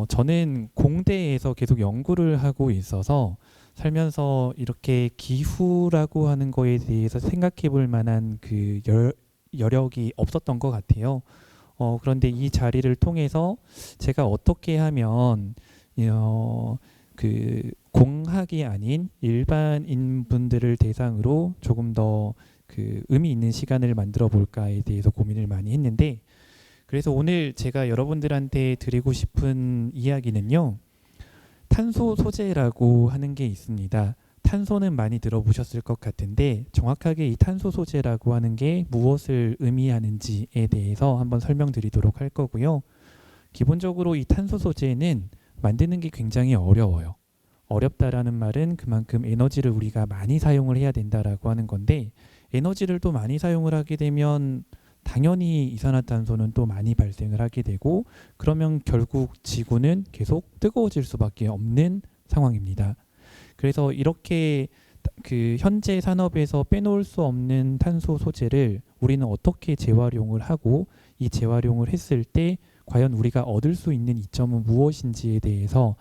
저는 공대에서 계속 연구를 하고 있어서 살면서 이렇게 기후라고 하는 거에 대해서 생각해 볼 만한 여력이 없었던 것 같아요. 그런데 이 자리를 통해서 제가 어떻게 하면 어, 공학이 아닌 일반인 분들을 대상으로 조금 더 의미 있는 시간을 만들어 볼까에 대해서 고민을 많이 했는데, 그래서 오늘 제가 여러분들한테 드리고 싶은 이야기는요, 탄소 소재라고 하는 게 있습니다. 탄소는 많이 들어보셨을 것 같은데 정확하게 이 탄소 소재라고 하는 게 무엇을 의미하는지에 대해서 한번 설명드리도록 할 거고요. 기본적으로 이 탄소 소재는 만드는 게 굉장히 어려워요. 어렵다라는 말은 그만큼 에너지를 우리가 많이 사용을 해야 된다라고 하는 건데, 에너지를 또 많이 사용을 하게 되면 당연히 이산화탄소는 또 많이 발생을 하게 되고, 그러면 결국 지구는 계속 뜨거워질 수밖에 없는 상황입니다. 그래서 이렇게 현재 산업에서 빼놓을 수 없는 탄소 소재를 우리는 어떻게 재활용을 하고, 이 재활용을 했을 때 과연 우리가 얻을 수 있는 이점은 무엇인지에 대해서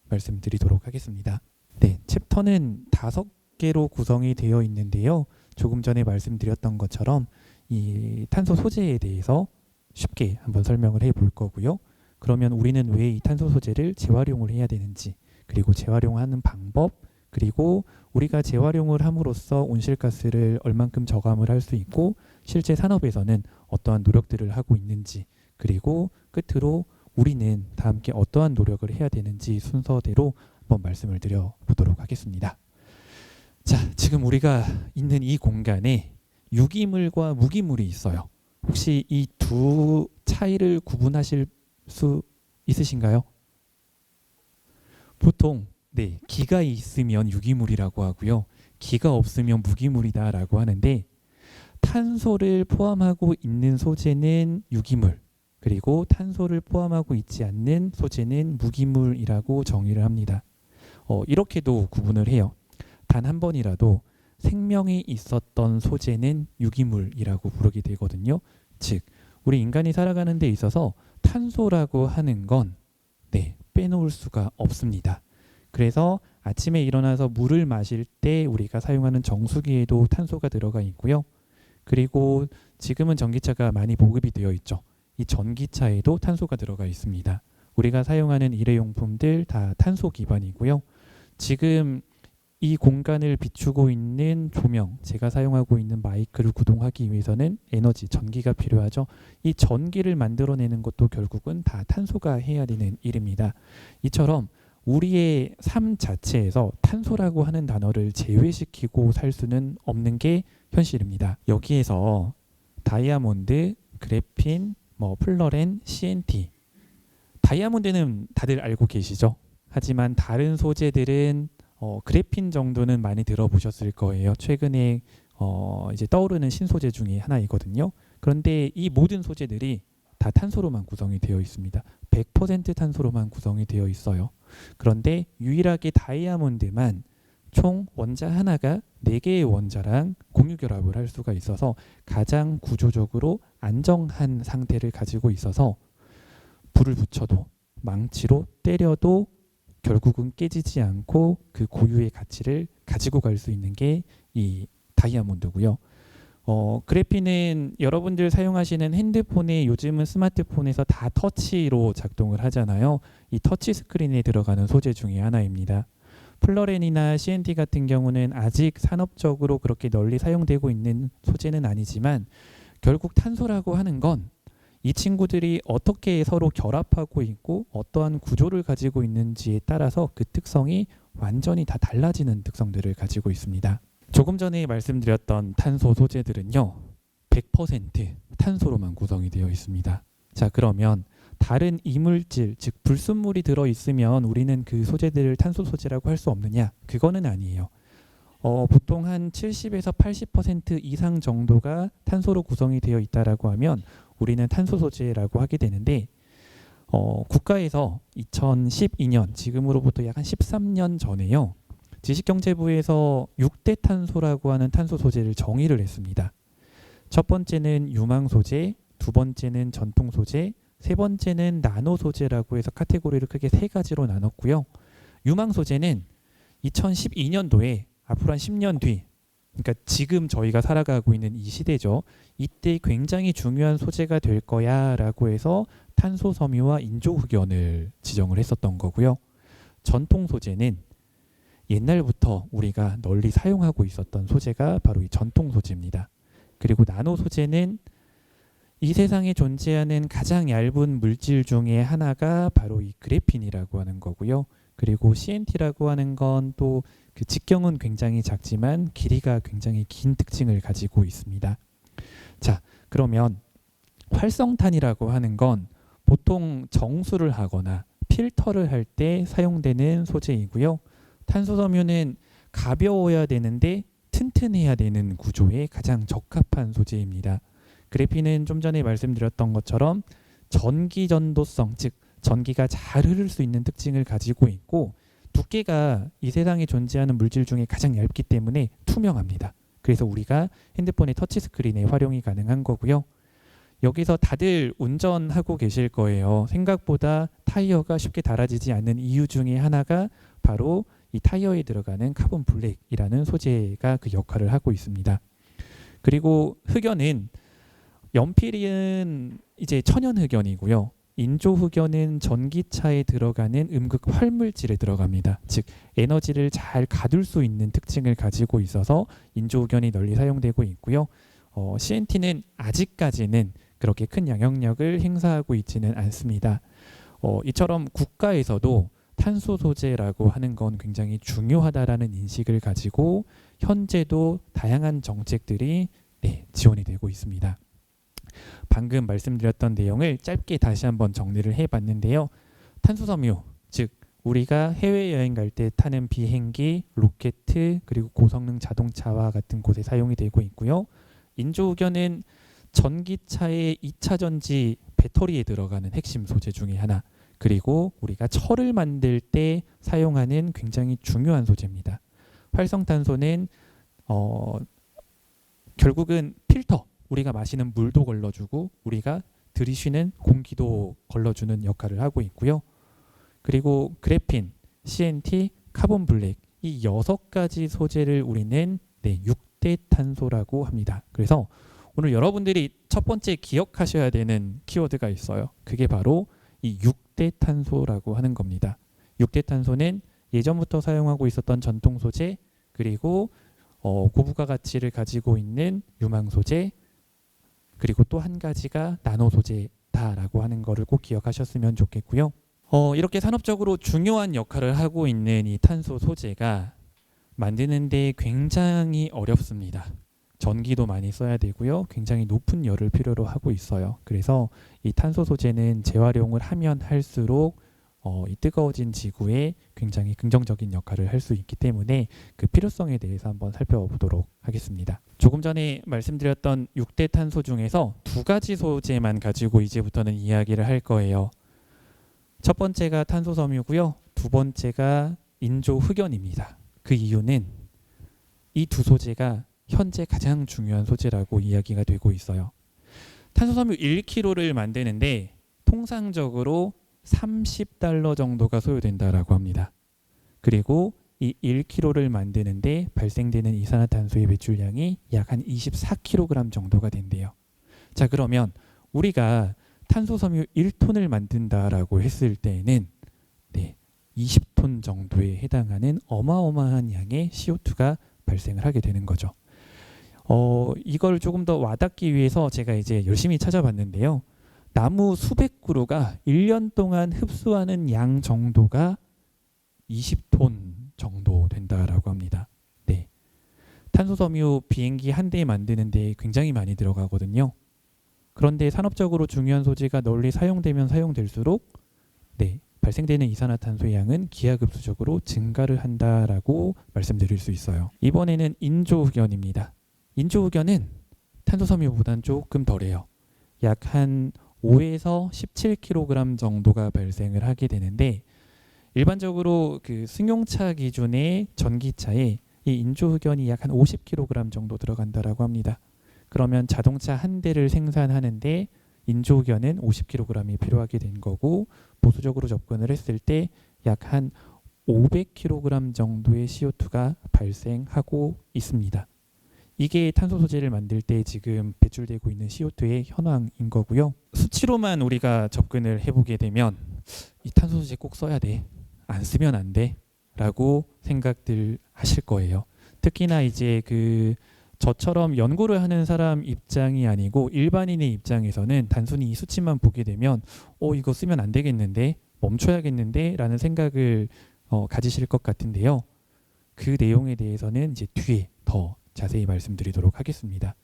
말씀드리도록 하겠습니다. 네, 챕터는 5개로 구성이 되어 있는데요. 조금 전에 말씀드렸던 것처럼 이 탄소 소재에 대해서 쉽게 한번 설명을 해볼 거고요. 그러면 우리는 왜 이 탄소 소재를 재활용을 해야 되는지, 그리고 재활용하는 방법, 그리고 우리가 재활용을 함으로써 온실가스를 얼만큼 저감을 할 수 있고 실제 산업에서는 어떠한 노력들을 하고 있는지, 그리고 끝으로 우리는 다 함께 어떠한 노력을 해야 되는지 순서대로 한번 말씀을 드려보도록 하겠습니다. 자, 지금 우리가 있는 이 공간에 유기물과 무기물이 있어요. 혹시 이 두 차이를 구분하실 수 있으신가요? 보통 기가 있으면 유기물이라고 하고요. 기가 없으면 무기물이다라고 하는데, 탄소를 포함하고 있는 소재는 유기물, 그리고 탄소를 포함하고 있지 않는 소재는 무기물이라고 정의를 합니다. 이렇게도 구분을 해요. 단 한 번이라도 생명이 있었던 소재는 유기물이라고 부르게 되거든요. 즉, 우리 인간이 살아가는 데 있어서 탄소라고 하는 건 빼놓을 수가 없습니다. 그래서 아침에 일어나서 물을 마실 때 우리가 사용하는 정수기에도 탄소가 들어가 있고요. 그리고 지금은 전기차가 많이 보급이 되어 있죠. 이 전기차에도 탄소가 들어가 있습니다. 우리가 사용하는 일회용품들 다 탄소 기반이고요. 지금 이 공간을 비추고 있는 조명, 제가 사용하고 있는 마이크를 구동하기 위해서는 에너지, 전기가 필요하죠. 이 전기를 만들어내는 것도 결국은 다 탄소가 해야 되는 일입니다. 이처럼 우리의 삶 자체에서 탄소라고 하는 단어를 제외시키고 살 수는 없는 게 현실입니다. 여기에서 다이아몬드, 그래핀, 플러렌, CNT, 다이아몬드는 다들 알고 계시죠? 하지만 다른 소재들은 그래핀 정도는 많이 들어보셨을 거예요. 최근에 이제 떠오르는 신소재 중에 하나이거든요. 그런데 이 모든 소재들이 다 탄소로만 구성이 되어 있습니다. 100% 탄소로만 구성이 되어 있어요. 그런데 유일하게 다이아몬드만 총 원자 하나가 4개의 원자랑 공유결합을 할 수가 있어서 가장 구조적으로 안정한 상태를 가지고 있어서 불을 붙여도 망치로 때려도 결국은 깨지지 않고 그 고유의 가치를 가지고 갈 수 있는 게 이 다이아몬드고요. 그래핀은 여러분들 사용하시는 핸드폰에, 요즘은 스마트폰에서 다 터치로 작동을 하잖아요. 이 터치 스크린에 들어가는 소재 중에 하나입니다. 플러렌이나 CNT 같은 경우는 아직 산업적으로 그렇게 널리 사용되고 있는 소재는 아니지만, 결국 탄소라고 하는 건 이 친구들이 어떻게 서로 결합하고 있고 어떠한 구조를 가지고 있는지에 따라서 그 특성이 완전히 다 달라지는 특성들을 가지고 있습니다. 조금 전에 말씀드렸던 탄소 소재들은요, 100% 탄소로만 구성이 되어 있습니다. 자, 그러면 다른 이물질, 즉 불순물이 들어있으면 우리는 그 소재들을 탄소 소재라고 할 수 없느냐? 그거는 아니에요. 보통 한 70에서 80% 이상 정도가 탄소로 구성이 되어 있다라고 하면 우리는 탄소 소재라고 하게 되는데, 국가에서 2012년, 지금으로부터 약 한 13년 전에요, 지식경제부에서 6대 탄소라고 하는 탄소 소재를 정의를 했습니다. 첫 번째는 유망 소재, 두 번째는 전통 소재, 세 번째는 나노 소재라고 해서 카테고리를 크게 세 가지로 나눴고요. 유망 소재는 2012년도에 앞으로 한 10년 뒤, 그러니까 지금 저희가 살아가고 있는 이 시대죠. 이때 굉장히 중요한 소재가 될 거야 라고 해서 탄소 섬유와 인조 흑연을 지정을 했었던 거고요. 전통 소재는 옛날부터 우리가 널리 사용하고 있었던 소재가 바로 이 전통 소재입니다. 그리고 나노 소재는 이 세상에 존재하는 가장 얇은 물질 중에 하나가 바로 이 그래핀이라고 하는 거고요. 그리고 CNT라고 하는 건 또 그 직경은 굉장히 작지만 길이가 굉장히 긴 특징을 가지고 있습니다. 자, 그러면 활성탄이라고 하는 건 보통 정수를 하거나 필터를 할 때 사용되는 소재이고요. 탄소섬유는 가벼워야 되는데 튼튼해야 되는 구조에 가장 적합한 소재입니다. 그래핀은 좀 전에 말씀드렸던 것처럼 전기 전도성, 즉 전기가 잘 흐를 수 있는 특징을 가지고 있고 두께가 이 세상에 존재하는 물질 중에 가장 얇기 때문에 투명합니다. 그래서 우리가 핸드폰의 터치스크린에 활용이 가능한 거고요. 여기서 다들 운전하고 계실 거예요. 생각보다 타이어가 쉽게 닳아지지 않는 이유 중에 하나가 바로 이 타이어에 들어가는 카본 블랙이라는 소재가 그 역할을 하고 있습니다. 그리고 흑연은 연필은 이제 천연 흑연이고요. 인조 흑연은 전기차에 들어가는 음극 활물질에 들어갑니다. 즉 에너지를 잘 가둘 수 있는 특징을 가지고 있어서 인조 흑연이 널리 사용되고 있고요. CNT는 아직까지는 그렇게 큰 영향력을 행사하고 있지는 않습니다. 이처럼 국가에서도 탄소 소재라고 하는 건 굉장히 중요하다라는 인식을 가지고 현재도 다양한 정책들이 지원이 되고 있습니다. 방금 말씀드렸던 내용을 짧게 다시 한번 정리를 해봤는데요. 탄소섬유, 즉 우리가 해외여행 갈 때 타는 비행기, 로켓, 그리고 고성능 자동차와 같은 곳에 사용이 되고 있고요. 인조흑연은 전기차의 2차 전지 배터리에 들어가는 핵심 소재 중에 하나, 그리고 우리가 철을 만들 때 사용하는 굉장히 중요한 소재입니다. 활성탄소는 결국은 필터, 우리가 마시는 물도 걸러주고 우리가 들이쉬는 공기도 걸러주는 역할을 하고 있고요. 그리고 그래핀, CNT, 카본 블랙 이 6가지 소재를 우리는 6대 탄소라고 합니다. 그래서 오늘 여러분들이 첫 번째 기억하셔야 되는 키워드가 있어요. 그게 바로 이 6대 탄소라고 하는 겁니다. 6대 탄소는 예전부터 사용하고 있었던 전통 소재, 그리고 고부가 가치를 가지고 있는 유망 소재, 그리고 또 한 가지가 나노 소재다라고 하는 거를 꼭 기억하셨으면 좋겠고요. 이렇게 산업적으로 중요한 역할을 하고 있는 이 탄소 소재가 만드는데 굉장히 어렵습니다. 전기도 많이 써야 되고요. 굉장히 높은 열을 필요로 하고 있어요. 그래서 이 탄소 소재는 재활용을 하면 할수록 이 뜨거워진 지구에 굉장히 긍정적인 역할을 할 수 있기 때문에 그 필요성에 대해서 한번 살펴보도록 하겠습니다. 조금 전에 말씀드렸던 6대 탄소 중에서 2가지 소재만 가지고 이제부터는 이야기를 할 거예요. 첫 번째가 탄소 섬유고요. 두 번째가 인조 흑연입니다. 그 이유는 이 두 소재가 현재 가장 중요한 소재라고 이야기가 되고 있어요. 탄소 섬유 1kg를 만드는데 통상적으로 $30 정도가 소요된다라고 합니다. 그리고 이 1kg를 만드는데 발생되는 이산화탄소의 배출량이 약 한 24kg 정도가 된대요. 자, 그러면 우리가 탄소섬유 1톤을 만든다라고 했을 때에는 20톤 정도에 해당하는 어마어마한 양의 CO2가 발생을 하게 되는 거죠. 이걸 조금 더 와닿기 위해서 제가 이제 열심히 찾아봤는데요. 나무 수백 그루가 1년 동안 흡수하는 양 정도가 20톤 정도 된다라고 합니다. 네. 탄소섬유 비행기 한 대 만드는 데 굉장히 많이 들어가거든요. 그런데 산업적으로 중요한 소재가 널리 사용되면 사용될수록 발생되는 이산화탄소의 양은 기하급수적으로 증가를 한다라고 말씀드릴 수 있어요. 이번에는 인조흑연입니다. 인조흑연은 탄소섬유보다는 조금 덜해요. 약 한 5에서 17kg 정도가 발생을 하게 되는데 일반적으로 그 승용차 기준의 전기차에 이 인조흑연이 약 한 50kg 정도 들어간다라고 합니다. 그러면 자동차 한 대를 생산하는데 인조견은 50kg이 필요하게 된 거고 보수적으로 접근을 했을 때 약 한 500kg 정도의 CO2가 발생하고 있습니다. 이게 탄소 소재를 만들 때 지금 배출되고 있는 CO2의 현황인 거고요. 수치로만 우리가 접근을 해보게 되면 이 탄소 소재 꼭 써야 돼, 안 쓰면 안 돼 라고 생각들 하실 거예요. 특히나 이제 저처럼 연구를 하는 사람 입장이 아니고 일반인의 입장에서는 단순히 이 수치만 보게 되면 이거 쓰면 안 되겠는데, 멈춰야겠는데 라는 생각을 가지실 것 같은데요. 그 내용에 대해서는 이제 뒤에 더 자세히 말씀드리도록 하겠습니다.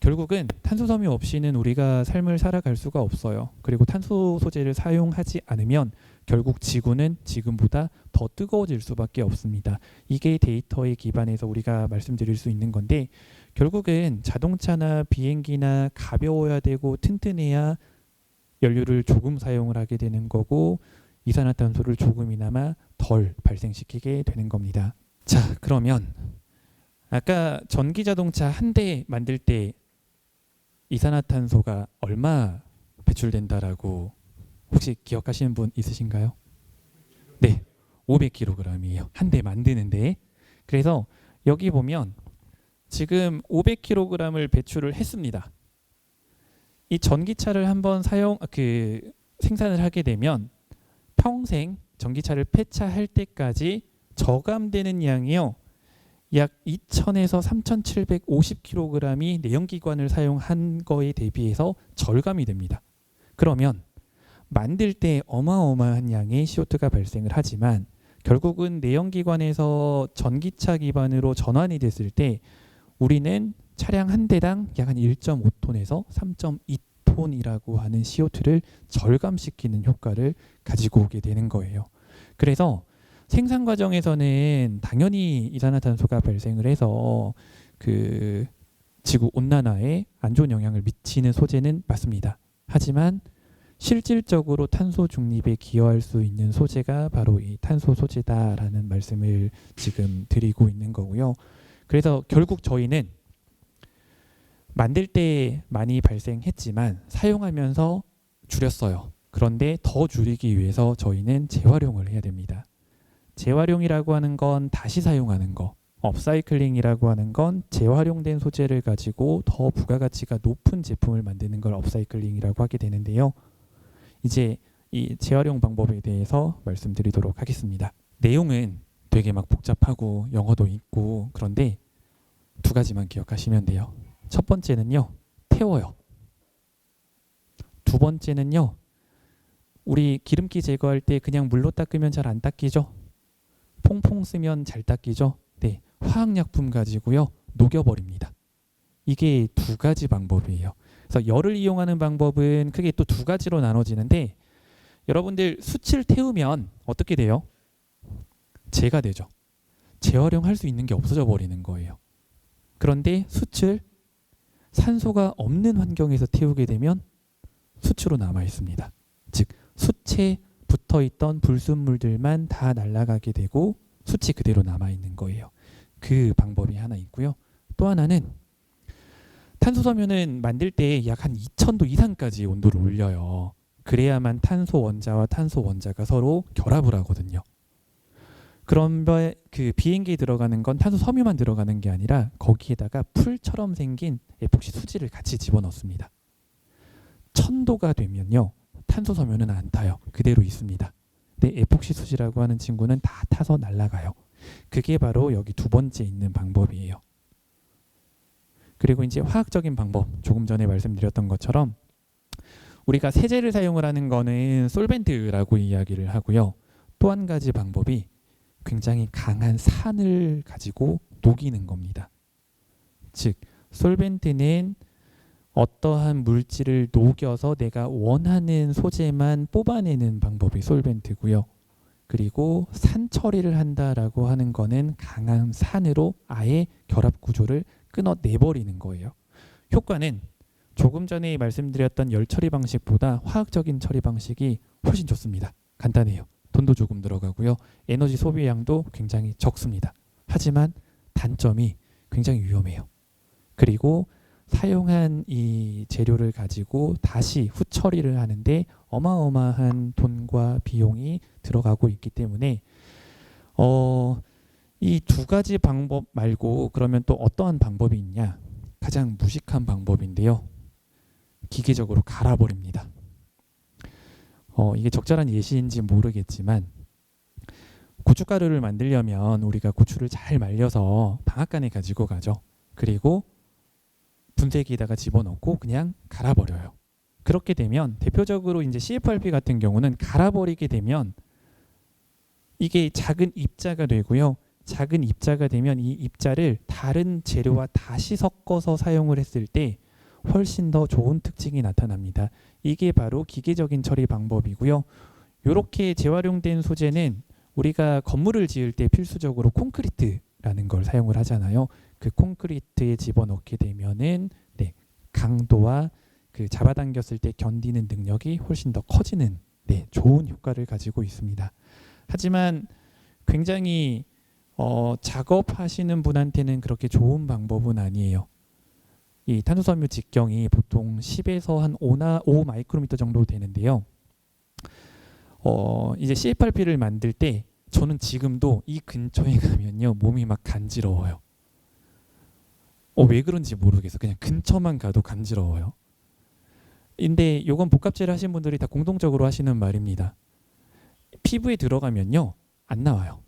결국은 탄소 섬유 없이는 우리가 삶을 살아갈 수가 없어요. 그리고 탄소 소재를 사용하지 않으면 결국 지구는 지금보다 더 뜨거워질 수밖에 없습니다. 이게 데이터에 기반해서 우리가 말씀드릴 수 있는 건데, 결국은 자동차나 비행기나 가벼워야 되고 튼튼해야 연료를 조금 사용을 하게 되는 거고 이산화탄소를 조금이나마 덜 발생시키게 되는 겁니다. 자, 그러면 아까 전기자동차 한 대 만들 때 이산화탄소가 얼마 배출된다라고 혹시 기억하시는 분 있으신가요? 네, 500kg이에요. 한 대 만드는데. 그래서 여기 보면 지금 500kg을 배출을 했습니다. 이 전기차를 한번 생산을 하게 되면 평생 전기차를 폐차할 때까지 저감되는 양이요, 약 2,000에서 3,750kg이 내연기관을 사용한 거에 대비해서 절감이 됩니다. 그러면 만들 때 어마어마한 양의 CO2가 발생을 하지만 결국은 내연기관에서 전기차 기반으로 전환이 됐을 때 우리는 차량 한 대당 약 한 1.5톤에서 3.2톤이라고 하는 CO2를 절감시키는 효과를 가지고 오게 되는 거예요. 그래서 생산 과정에서는 당연히 이산화탄소가 발생을 해서 지구 온난화에 안 좋은 영향을 미치는 소재는 맞습니다. 하지만 실질적으로 탄소 중립에 기여할 수 있는 소재가 바로 이 탄소 소재다라는 말씀을 지금 드리고 있는 거고요. 그래서 결국 저희는 만들 때 많이 발생했지만 사용하면서 줄였어요. 그런데 더 줄이기 위해서 저희는 재활용을 해야 됩니다. 재활용이라고 하는 건 다시 사용하는 거, 업사이클링이라고 하는 건 재활용된 소재를 가지고 더 부가가치가 높은 제품을 만드는 걸 업사이클링이라고 하게 되는데요. 이제 이 재활용 방법에 대해서 말씀드리도록 하겠습니다. 내용은 되게 막 복잡하고 영어도 있고 그런데 두 가지만 기억하시면 돼요. 첫 번째는요, 태워요. 두 번째는요, 우리 기름기 제거할 때 그냥 물로 닦으면 잘 안 닦이죠? 퐁퐁 쓰면 잘 닦이죠? 네, 화학약품 가지고요 녹여버립니다. 이게 두 가지 방법이에요. 그래서 열을 이용하는 방법은 크게 또 두 가지로 나눠지는데, 여러분들 숯을 태우면 어떻게 돼요? 재가 되죠. 재활용할 수 있는 게 없어져 버리는 거예요. 그런데 숯을 산소가 없는 환경에서 태우게 되면 숯으로 남아 있습니다. 즉 숯에 붙어 있던 불순물들만 다 날아가게 되고 숯이 그대로 남아 있는 거예요. 그 방법이 하나 있고요. 또 하나는 탄소섬유는 만들 때 약 한 2000도 이상까지 온도를 올려요. 그래야만 탄소 원자와 탄소 원자가 서로 결합을 하거든요. 그런 비행기에 들어가는 건 탄소 섬유만 들어가는 게 아니라 거기에다가 풀처럼 생긴 에폭시 수지를 같이 집어넣습니다. 1000도가 되면요, 탄소 섬유는 안 타요. 그대로 있습니다. 근데 에폭시 수지라고 하는 친구는 다 타서 날아가요. 그게 바로 여기 두 번째 있는 방법이에요. 그리고 이제 화학적인 방법, 조금 전에 말씀드렸던 것처럼 우리가 세제를 사용을 하는 거는 솔벤트라고 이야기를 하고요. 또 한 가지 방법이 굉장히 강한 산을 가지고 녹이는 겁니다. 즉 솔벤트는 어떠한 물질을 녹여서 내가 원하는 소재만 뽑아내는 방법이 솔벤트고요. 그리고 산 처리를 한다라고 하는 거는 강한 산으로 아예 결합 구조를 끊어내버리는 거예요. 효과는 조금 전에 말씀드렸던 열 처리 방식보다 화학적인 처리 방식이 훨씬 좋습니다. 간단해요. 돈도 조금 들어가고요. 에너지 소비량도 굉장히 적습니다. 하지만 단점이 굉장히 위험해요. 그리고 사용한 이 재료를 가지고 다시 후처리를 하는데 어마어마한 돈과 비용이 들어가고 있기 때문에 이 두 가지 방법 말고 그러면 또 어떠한 방법이 있냐? 가장 무식한 방법인데요. 기계적으로 갈아버립니다. 이게 적절한 예시인지 모르겠지만 고춧가루를 만들려면 우리가 고추를 잘 말려서 방앗간에 가지고 가죠. 그리고 분쇄기에다가 집어넣고 그냥 갈아버려요. 그렇게 되면 대표적으로 이제 CFRP 같은 경우는 갈아버리게 되면 이게 작은 입자가 되고요. 작은 입자가 되면 이 입자를 다른 재료와 다시 섞어서 사용을 했을 때 훨씬 더 좋은 특징이 나타납니다. 이게 바로 기계적인 처리 방법이고요. 이렇게 재활용된 소재는 우리가 건물을 지을 때 필수적으로 콘크리트라는 걸 사용을 하잖아요. 그 콘크리트에 집어넣게 되면은 강도와 그 잡아당겼을 때 견디는 능력이 훨씬 더 커지는 좋은 효과를 가지고 있습니다. 하지만 굉장히 작업하시는 분한테는 그렇게 좋은 방법은 아니에요. 이 탄소섬유 직경이 보통 10에서 한 5 마이크로미터 정도 되는데요. 이제 CFRP를 만들 때 저는 지금도 이 근처에 가면요 몸이 막 간지러워요. 왜 그런지 모르겠어. 그냥 근처만 가도 간지러워요. 근데 이건 복합재를 하신 분들이 다 공통적으로 하시는 말입니다. 피부에 들어가면요 안 나와요.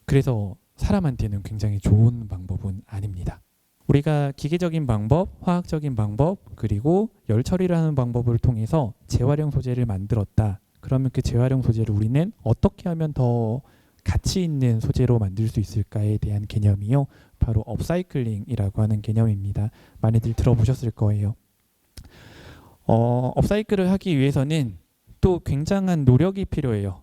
그래서 사람한테는 굉장히 좋은 방법은 아닙니다. 우리가 기계적인 방법, 화학적인 방법, 그리고 열 처리를 하는 방법을 통해서 재활용 소재를 만들었다. 그러면 그 재활용 소재를 우리는 어떻게 하면 더 가치 있는 소재로 만들 수 있을까에 대한 개념이요. 바로 업사이클링이라고 하는 개념입니다. 많이들 들어보셨을 거예요. 업사이클을 하기 위해서는 또 굉장한 노력이 필요해요.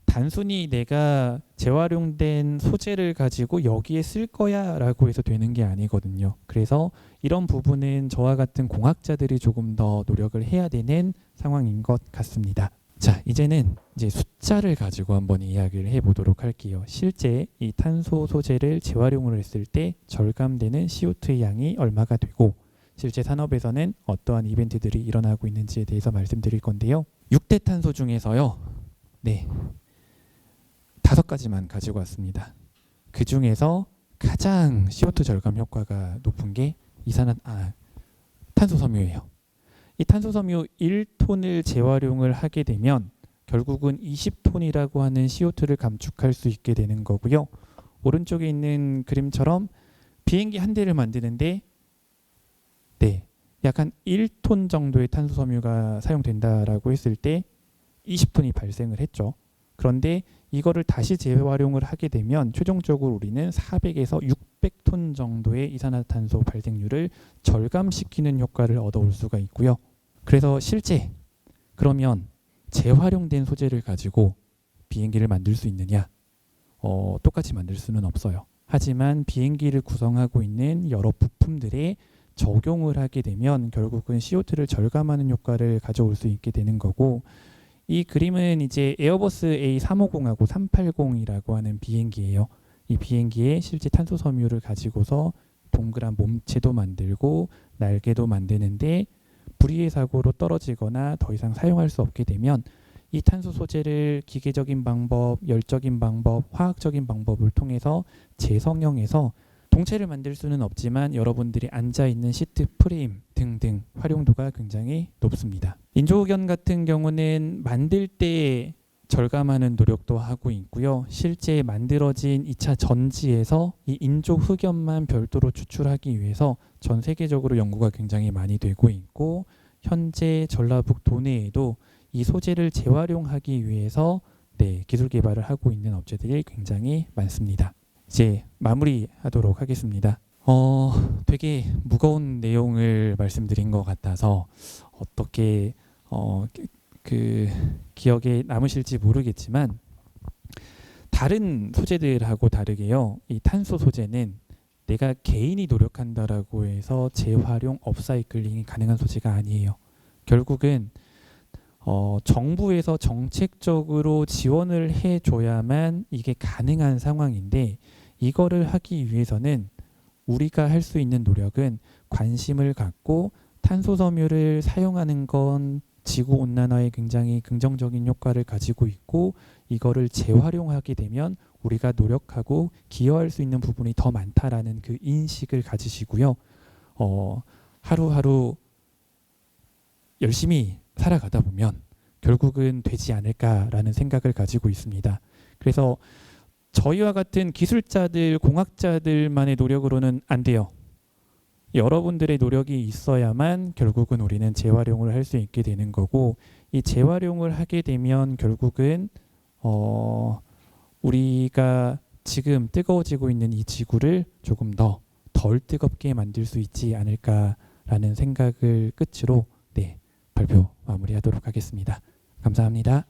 단순히 내가 재활용된 소재를 가지고 여기에 쓸 거야 라고 해서 되는 게 아니거든요. 그래서 이런 부분은 저와 같은 공학자들이 조금 더 노력을 해야 되는 상황인 것 같습니다. 자, 이제는 이제 숫자를 가지고 한번 이야기를 해보도록 할게요. 실제 이 탄소 소재를 재활용을 했을 때 절감되는 CO2의 양이 얼마가 되고 실제 산업에서는 어떠한 이벤트들이 일어나고 있는지에 대해서 말씀드릴 건데요. 6대 탄소 중에서요. 5가지만 가지고 왔습니다. 그 중에서 가장 CO2 절감 효과가 높은 게 탄소섬유예요. 이 탄소섬유 1톤을 재활용을 하게 되면 결국은 20톤이라고 하는 CO2를 감축할 수 있게 되는 거고요. 오른쪽에 있는 그림처럼 비행기 한 대를 만드는데 약 한 1톤 정도의 탄소섬유가 사용된다라고 했을 때 20톤이 발생을 했죠. 그런데 이거를 다시 재활용을 하게 되면 최종적으로 우리는 400에서 600톤 정도의 이산화탄소 발생률을 절감시키는 효과를 얻어올 수가 있고요. 그래서 실제 그러면 재활용된 소재를 가지고 비행기를 만들 수 있느냐? 똑같이 만들 수는 없어요. 하지만 비행기를 구성하고 있는 여러 부품들에 적용을 하게 되면 결국은 CO2를 절감하는 효과를 가져올 수 있게 되는 거고 이 그림은 이제 에어버스 A350하고 380이라고 하는 비행기예요. 이 비행기에 실제 탄소섬유를 가지고서 동그란 몸체도 만들고 날개도 만드는데 불의의 사고로 떨어지거나 더 이상 사용할 수 없게 되면 이 탄소 소재를 기계적인 방법, 열적인 방법, 화학적인 방법을 통해서 재성형해서 동체를 만들 수는 없지만 여러분들이 앉아있는 시트 프레임 등등 활용도가 굉장히 높습니다. 인조흑연 같은 경우는 만들 때 절감하는 노력도 하고 있고요. 실제 만들어진 2차 전지에서 이 인조흑연만 별도로 추출하기 위해서 전 세계적으로 연구가 굉장히 많이 되고 있고 현재 전라북도 내에도 이 소재를 재활용하기 위해서 기술 개발을 하고 있는 업체들이 굉장히 많습니다. 이제 마무리하도록 하겠습니다. 되게 무거운 내용을 말씀드린 것 같아서 어떻게 그 기억에 남으실지 모르겠지만 다른 소재들하고 다르게요. 이 탄소 소재는 내가 개인이 노력한다라고 해서 재활용, 업사이클링이 가능한 소재가 아니에요. 결국은 정부에서 정책적으로 지원을 해줘야만 이게 가능한 상황인데 이거를 하기 위해서는 우리가 할 수 있는 노력은 관심을 갖고 탄소 섬유를 사용하는 건 지구 온난화에 굉장히 긍정적인 효과를 가지고 있고 이거를 재활용하게 되면 우리가 노력하고 기여할 수 있는 부분이 더 많다라는 그 인식을 가지시고요. 하루하루 열심히 살아가다 보면 결국은 되지 않을까라는 생각을 가지고 있습니다. 그래서 저희와 같은 기술자들, 공학자들만의 노력으로는 안 돼요. 여러분들의 노력이 있어야만 결국은 우리는 재활용을 할 수 있게 되는 거고 이 재활용을 하게 되면 결국은 우리가 지금 뜨거워지고 있는 이 지구를 조금 더 덜 뜨겁게 만들 수 있지 않을까라는 생각을 끝으로 발표 마무리하도록 하겠습니다. 감사합니다.